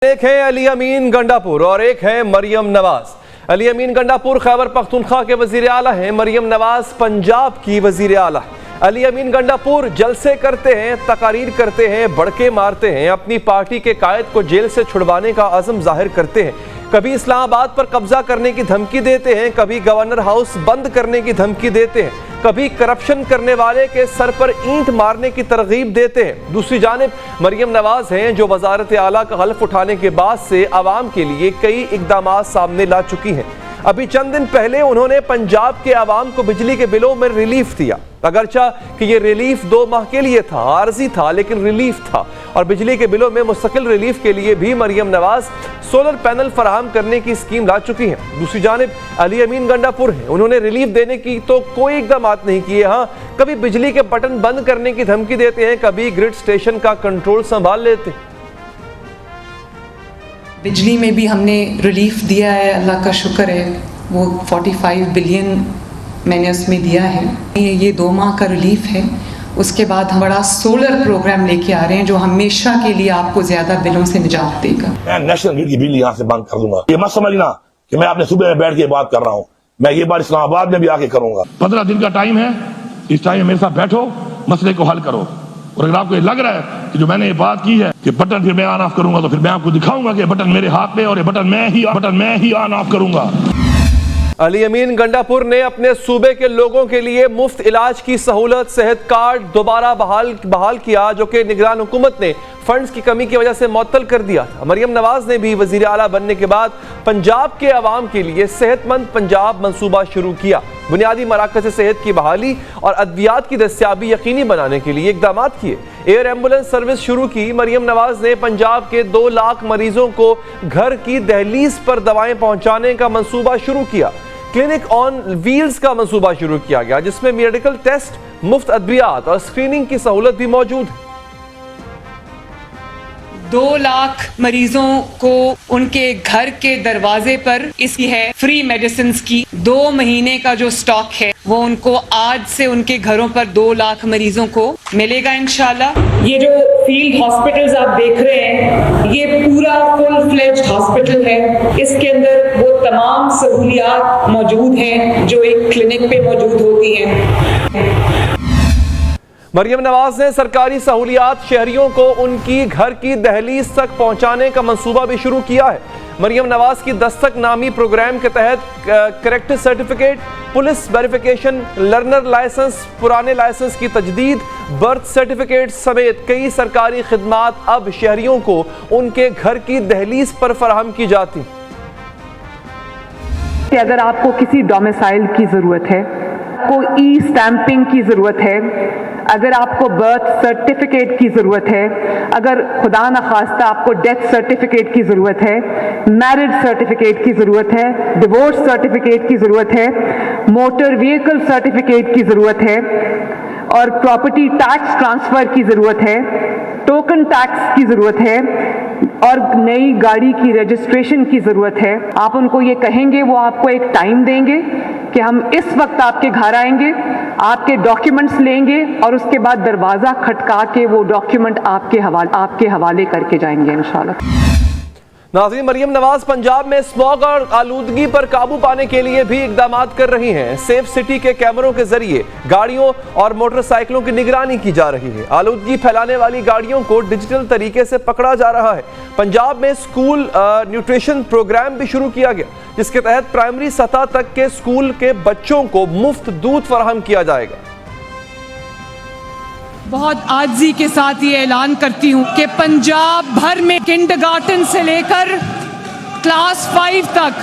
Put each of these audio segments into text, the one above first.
ایک ہے علی امین گنڈاپور اور ایک ہے مریم نواز۔ علی امین گنڈاپور خیبر پختونخوا کے وزیر اعلیٰ ہیں، مریم نواز پنجاب کی وزیر اعلیٰ۔ علی امین گنڈاپور جلسے کرتے ہیں، تقاریر کرتے ہیں، بڑکے مارتے ہیں، اپنی پارٹی کے قائد کو جیل سے چھڑوانے کا عزم ظاہر کرتے ہیں، کبھی اسلام آباد پر قبضہ کرنے کی دھمکی دیتے ہیں، کبھی گورنر ہاؤس بند کرنے کی دھمکی دیتے ہیں، کبھی کرپشن کرنے والے کے سر پر اینٹ مارنے کی ترغیب دیتے ہیں۔ دوسری جانب مریم نواز ہیں جو وزارت اعلیٰ کا حلف اٹھانے کے بعد سے عوام کے لیے کئی اقدامات سامنے لا چکی ہیں۔ ابھی چند دن پہلے انہوں نے پنجاب کے عوام کو بجلی کے بلوں میں ریلیف دیا، اگرچہ کہ یہ ریلیف 2 ماہ کے لیے تھا، عارضی تھا لیکن ریلیف تھا، اور بجلی کے بلوں میں مستقل ریلیف کے لیے بھی مریم نواز سولر پینل فراہم کرنے کی اسکیم لا چکی ہیں۔ دوسری جانب علی امین گنڈاپور ہیں، انہوں نے ریلیف دینے کی تو کوئی اقدامات نہیں کیے، ہاں کبھی بجلی کے بٹن بند کرنے کی دھمکی دیتے ہیں، کبھی گرڈ اسٹیشن کا کنٹرول سنبھال لیتے ہیں۔ بجلی میں بھی ہم نے ریلیف دیا ہے، اللہ کا شکر ہے، وہ 45 بلین میں نے اس میں دیا ہے، یہ 2 ماہ کا ریلیف ہے۔ اس کے بعد ہم بڑا سولر پروگرام لے کے آ رہے ہیں جو ہمیشہ کے لیے آپ کو زیادہ بلوں سے نجات دے گا۔ میں نیشنل گرڈ کی بجلی یہاں سے بند کر دوں گا، یہ مت سمجھنا کہ میں اپنے صوبے میں بیٹھ کے بات کر رہا ہوں، میں یہ بات اسلام آباد میں بھی آ کے کروں گا۔ 15 دن کا ٹائم ہے، اس ٹائم میرے ساتھ بیٹھو، مسئلے کو حل کرو، اور اگر آپ کو یہ لگ رہا ہے کہ جو میں نے یہ بات کی ہے کہ بٹن پھر میں آن آف کروں گا، تو پھر میں آپ کو دکھاؤں گا کہ بٹن میرے ہاتھ پہ اور یہ بٹن میں ہی آن آف کروں گا۔ علی امین گنڈاپور نے اپنے صوبے کے لوگوں کے لیے مفت علاج کی سہولت صحت کارڈ دوبارہ بحال کیا، جو کہ نگران حکومت نے فنڈز کی کمی کی وجہ سے معطل کر دیا تھا۔ مریم نواز نے بھی وزیر اعلیٰ بننے کے بعد پنجاب کے عوام کے لیے صحت مند پنجاب منصوبہ شروع کیا، بنیادی مراکز صحت کی بحالی اور ادویات کی دستیابی یقینی بنانے کے لیے اقدامات کیے، ایئر ایمبولینس سروس شروع کی۔ مریم نواز نے پنجاب کے 2 لاکھ مریضوں کو گھر کی دہلیز پر دوائیں پہنچانے کا منصوبہ شروع کیا، کلینک آن ویلز کا منصوبہ شروع کیا گیا جس میں میڈیکل ٹیسٹ، مفت ادویات اور اسکریننگ کی سہولت بھی موجود ہے۔ 2 لاکھ مریضوں کو ان کے گھر کے دروازے پر اس کی ہے فری میڈیسنز کی 2 مہینے کا جو سٹاک ہے وہ ان کو آج سے ان کے گھروں پر 2 لاکھ مریضوں کو ملے گا انشاءاللہ۔ یہ جو فیلڈ ہاسپٹلز آپ دیکھ رہے ہیں یہ پورا فل فلیجڈ ہاسپٹل ہے، اس کے اندر وہ تمام سہولیات موجود ہیں جو ایک کلینک پہ موجود ہوتی ہیں۔ مریم نواز نے سرکاری سہولیات شہریوں کو ان کی گھر کی دہلیز تک پہنچانے کا منصوبہ بھی شروع کیا ہے۔ مریم نواز کی دستک نامی پروگرام کے تحت character certificate, police verification, learner licence, پرانے لائسنس کی تجدید، برتھ سرٹیفکیٹ سمیت کئی سرکاری خدمات اب شہریوں کو ان کے گھر کی دہلیز پر فراہم کی جاتی۔ کہ اگر آپ کو کسی ڈومیسائل کی ضرورت ہے، کو ای سٹیمپنگ کی ضرورت ہے، اگر آپ کو برتھ سرٹیفکیٹ کی ضرورت ہے، اگر خدا نخواستہ آپ کو ڈیتھ سرٹیفکیٹ کی ضرورت ہے، میرج سرٹیفکیٹ کی ضرورت ہے، ڈیورس سرٹیفکیٹ کی ضرورت ہے، موٹر وہیکل سرٹیفکیٹ کی ضرورت ہے، اور پراپرٹی ٹیکس ٹرانسفر کی ضرورت ہے، ٹوکن ٹیکس کی ضرورت ہے، اور نئی گاڑی کی رجسٹریشن کی ضرورت ہے، آپ ان کو یہ کہیں گے، وہ آپ کو ایک ٹائم دیں گے کہ ہم اس وقت آپ کے گھر آئیں گے، آپ کے ڈاکیومنٹس لیں گے اور اس کے بعد دروازہ کھٹکا کے وہ ڈاکیومنٹ آپ کے حوالے کر کے جائیں گے انشاءاللہ۔ ناظرین، مریم نواز پنجاب میں اسموگ اور آلودگی پر قابو پانے کے لیے بھی اقدامات کر رہی ہیں۔ سیف سٹی کے کیمروں کے ذریعے گاڑیوں اور موٹر سائیکلوں کی نگرانی کی جا رہی ہے، آلودگی پھیلانے والی گاڑیوں کو ڈیجیٹل طریقے سے پکڑا جا رہا ہے۔ پنجاب میں اسکول نیوٹریشن پروگرام بھی شروع کیا گیا جس کے تحت پرائمری سطح تک کے اسکول کے بچوں کو مفت دودھ فراہم کیا جائے گا۔ بہت عاجزی کے ساتھ یہ اعلان کرتی ہوں کہ پنجاب بھر میں کنڈرگارٹن سے لے کر کلاس 5 تک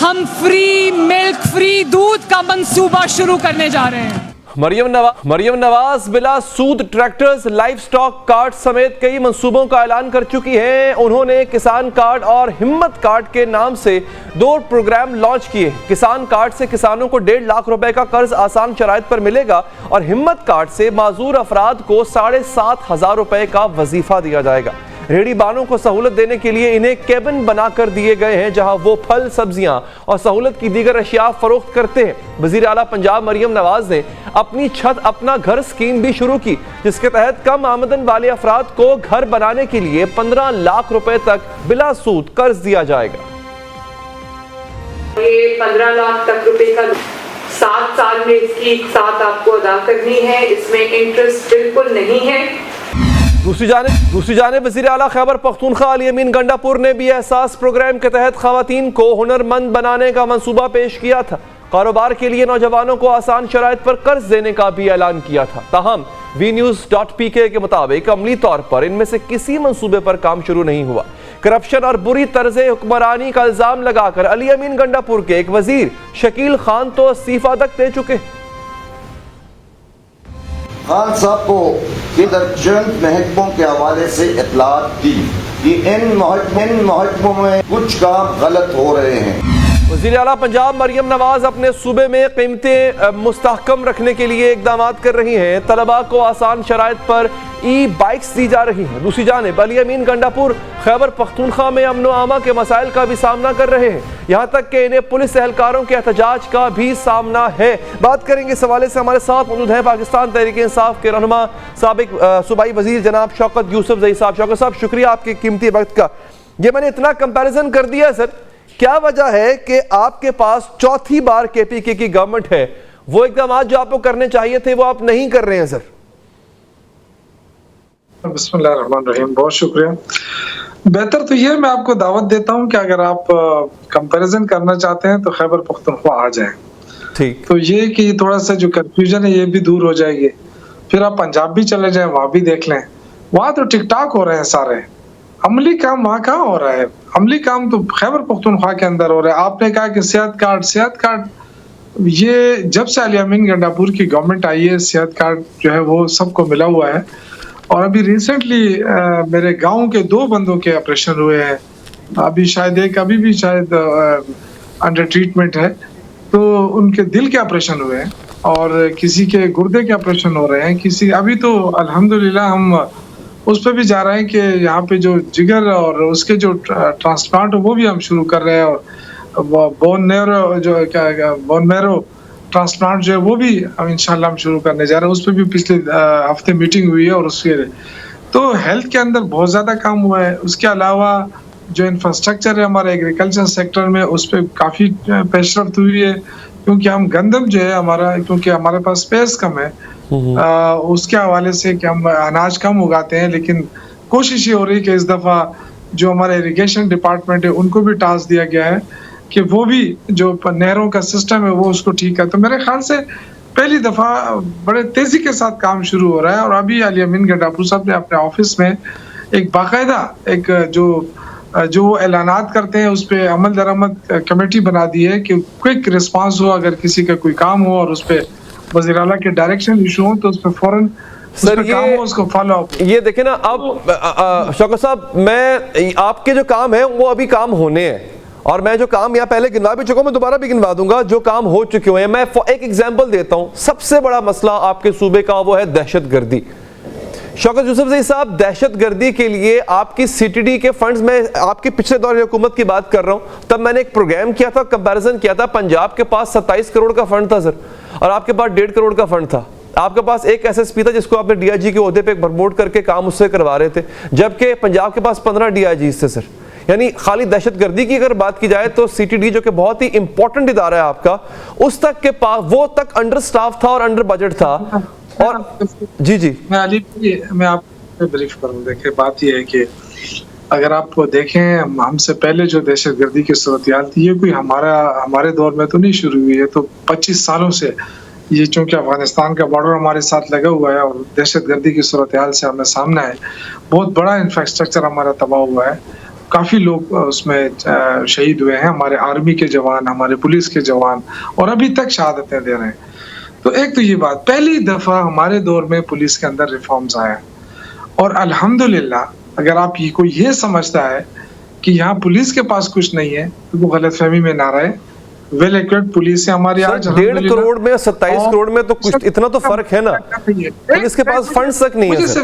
ہم فری ملک، فری دودھ کا منصوبہ شروع کرنے جا رہے ہیں۔ مریم نواز بلا سود ٹریکٹرز، لائف سٹاک کارڈ سمیت کئی منصوبوں کا اعلان کر چکی ہیں۔ انہوں نے کسان کارڈ اور ہمت کارڈ کے نام سے 2 پروگرام لانچ کیے۔ کسان کارڈ سے کسانوں کو 1.5 لاکھ روپے کا قرض آسان شرائط پر ملے گا، اور ہمت کارڈ سے معذور افراد کو 7,500 روپے کا وظیفہ دیا جائے گا۔ ریڑھی بانوں کو سہولت دینے کے لیے انہیں کیبن بنا کر دیے گئے ہیں جہاں وہ پھل، سبزیاں اور سہولت کی دیگر اشیاء فروخت کرتے ہیں۔ وزیر اعلیٰ پنجاب مریم نواز نے اپنی چھت اپنا گھر اسکیم بھی شروع کی، جس کے تحت کم آمدن والے افراد کو گھر بنانے کے لیے 15 لاکھ روپے تک بلا سود قرض دیا جائے گا۔ یہ 15 لاکھ تک روپے کا 7 سال میں اس کی ساتھ آپ کو ادا کرنی ہے، اس میں انٹرسٹ بالکل نہیں ہے۔ دوسری جانب وزیر اعلیٰ خیبر پختونخوا علی امین گنڈا پور نے بھی احساس پروگرام کے تحت خواتین کو ہنرمند بنانے کا منصوبہ پیش کیا تھا۔ کاروبار کے لیے نوجوانوں کو آسان شرائط پر قرض دینے کا بھی اعلان کیا تھا۔ تاہم VNews.pk کے مطابق عملی طور پر ان میں سے کسی منصوبے پر کام شروع نہیں ہوا۔ کرپشن اور بری طرز حکمرانی کا الزام لگا کر علی امین گنڈا پور کے ایک وزیر شکیل خان تو استعفیٰ تک دے چکے۔ خان صاحب کو چند محکموں کے حوالے سے اطلاعات دی کہ ان محکموں میں کچھ کام غلط ہو رہے ہیں۔ وزیر اعلیٰ پنجاب مریم نواز اپنے صوبے میں قیمتیں مستحکم رکھنے کے لیے اقدامات کر رہی ہیں۔ طلباء کو آسان شرائط پر ای بائکس دی جا رہی ہیں۔ دوسری جانب علی امین گنڈا پور خیبر پختونخوا میں امن و امان کے مسائل کا بھی سامنا کر رہے ہیں، یہاں تک کہ انہیں پولیس اہلکاروں کے احتجاج کا بھی سامنا ہے۔ بات کریں گے اس حوالے سے، ہمارے ساتھ موجود ہیں پاکستان تحریک انصاف کے رہنما سابق صوبائی وزیر جناب شوکت یوسف زئی صاحب۔ شوکت صاحب شکریہ آپ کے قیمتی وقت کا۔ یہ میں نے اتنا کمپیریزن کر دیا ہے سر، کیا وجہ ہے کہ آپ کے پاس چوتھی بار KPK کی گورنمنٹ ہے، وہ اقدامات جو آپ کو کرنے چاہیے تھے وہ آپ نہیں کر رہے ہیں سر؟ بسم اللہ الرحمن الرحیم، بہت شکریہ۔ بہتر تو یہ میں آپ کو دعوت دیتا ہوں کہ اگر آپ کمپیریزن کرنا چاہتے ہیں تو خیبر پختونخوا آ جائیں۔ ٹھیک، تو یہ کہ تھوڑا سا جو کنفیوژن ہے یہ بھی دور ہو جائے گی۔ پھر آپ پنجاب بھی چلے جائیں، وہاں بھی دیکھ لیں، وہاں تو ٹک ٹاک ہو رہے ہیں سارے، عملی کام وہاں کہاں ہو رہا ہے؟ عملی کام تو خیبر پختونخوا کے اندر ہو رہا ہے۔ آپ نے کہا کہ صحت کارڈ، یہ جب سے علی امین گنڈا پور کی گورنمنٹ آئی ہے صحت کارڈ جو ہے وہ سب کو ملا ہوا ہے۔ اور ابھی ریسنٹلی میرے گاؤں کے 2 بندوں کے آپریشن ہوئے ہیں، ابھی شاید ایک ابھی بھی شاید انڈر ٹریٹمنٹ ہے، تو ان کے دل کے آپریشن ہوئے ہیں اور کسی کے گردے کے آپریشن ہو رہے ہیں، کسی ابھی تو الحمدللہ ہم اس پہ بھی جا رہے ہیں کہ یہاں پہ جو جگر اور اس کے جو ٹرانسپلانٹ وہ بھی ہم شروع کر رہے ہیں، اور بون میرو ٹرانسپلانٹ جو ہے وہ بھی انشاءاللہ ہم شروع کرنے جا رہے ہیں۔ اس پہ بھی پچھلے ہفتے میٹنگ ہوئی ہے، اور اس کے تو ہیلتھ کے اندر بہت زیادہ کام ہوا ہے۔ اس کے علاوہ جو انفراسٹرکچر ہے ہمارے ایگریکلچر سیکٹر میں، اس پہ کافی پیش رفت ہوئی ہے، کیونکہ ہم گندم جو ہے ہمارا، کیونکہ ہمارے پاس اسپیس کم ہے، اس کے حوالے سے کہ ہم اناج کم اگاتے ہیں، لیکن کوشش یہ ہو رہی کہ اس دفعہ جو ہمارے اریگیشن ڈپارٹمنٹ ہے ان کو بھی ٹاسک دیا گیا ہے کہ وہ بھی جو نہروں کا سسٹم ہے وہ اس کو ٹھیک ہے۔ تو میرے خیال سے پہلی دفعہ بڑے تیزی کے ساتھ کام شروع ہو رہا ہے، اور ابھی علی امین گنڈا پور صاحب نے اپنے آفس میں ایک باقاعدہ ایک جو وہ اعلانات کرتے ہیں اس پہ عمل درآمد کمیٹی بنا دی ہے کہ کوئک رسپانس ہو، اگر کسی کا کوئی کام ہو اور اس پہ وزیر اعلیٰ کے ڈائریکشن ایشو ہوں تو اس پہ فوراً سر اس کو فالو اپ۔ یہ دیکھیں نا، اب شوکت صاحب میں آپ کے جو کام ہیں وہ ابھی کام ہونے ہیں، اور میں جو کام یہاں پہلے گنوا بھی چکا ہوں، میں دوبارہ بھی گنوا دوں گا جو کام ہو چکے ہوئے ہیں۔ میں ایک ایگزامپل دیتا ہوں، سب سے بڑا مسئلہ آپ کے صوبے کا وہ ہے دہشت گردی۔ شوکت یوسف زئی صاحب، دہشت گردی کے لیے آپ کی CTD کے فنڈز، میں آپ کی پچھلے دور حکومت کی بات کر رہا ہوں، تب میں نے ایک پروگرام کیا تھا، کمپیریزن کیا تھا، پنجاب کے پاس 27 کروڑ کا فنڈ تھا سر، اور آپ کے پاس 1.5 کروڑ کا فنڈ تھا۔ آپ کے پاس ایک SSP تھا جس کو آپ نے DIG کے عہدے پہ پروموٹ کر کے کام اس سے کروا رہے تھے، جبکہ پنجاب کے پاس 15 DIGs تھے سر۔ یعنی خالی دہشت گردی کی اگر بات کی جائے تو CTD جو کہ بہت ہی امپورٹنٹ ادارہ ہے آپ کا، اس تک کے پاس وہ تک انڈر سٹاف تھا اور انڈر بجٹ تھا۔ اور جی میں آپ کو بریف کروں، دیکھیں بات یہ ہے کہ اگر آپ دیکھیں ہم سے پہلے جو دہشت گردی کی صورتحال تھی، یہ کوئی ہمارے دور میں تو نہیں شروع ہوئی ہے، تو 25 سالوں سے یہ، چونکہ افغانستان کا بارڈر ہمارے ساتھ لگا ہوا ہے اور دہشت گردی کی صورتحال سے ہمیں سامنا ہے، بہت بڑا انفراسٹرکچر ہمارا تباہ ہوا ہے، کافی لوگ اس میں شہید ہوئے ہیں، ہمارے آرمی کے جوان، ہمارے پولیس کے جوان، اور ابھی تک شہادتیں دے رہے ہیں۔ تو ایک تو یہ بات، پہلی دفعہ ہمارے دور میں پولیس کے اندر ریفارمز آئے، اور الحمدللہ اگر آپ کو یہ سمجھتا ہے کہ یہاں پولیس کے پاس کچھ نہیں ہے تو وہ غلط فہمی میں نہ رہے۔ ویل ایکوپڈ پولیس ہے ہماری آج، 1.5 کروڑ میں 27 کروڑ میں تو کچھ اتنا تو فرق ہے نا، پولیس کے پاس فنڈز تک نہیں ہے سر۔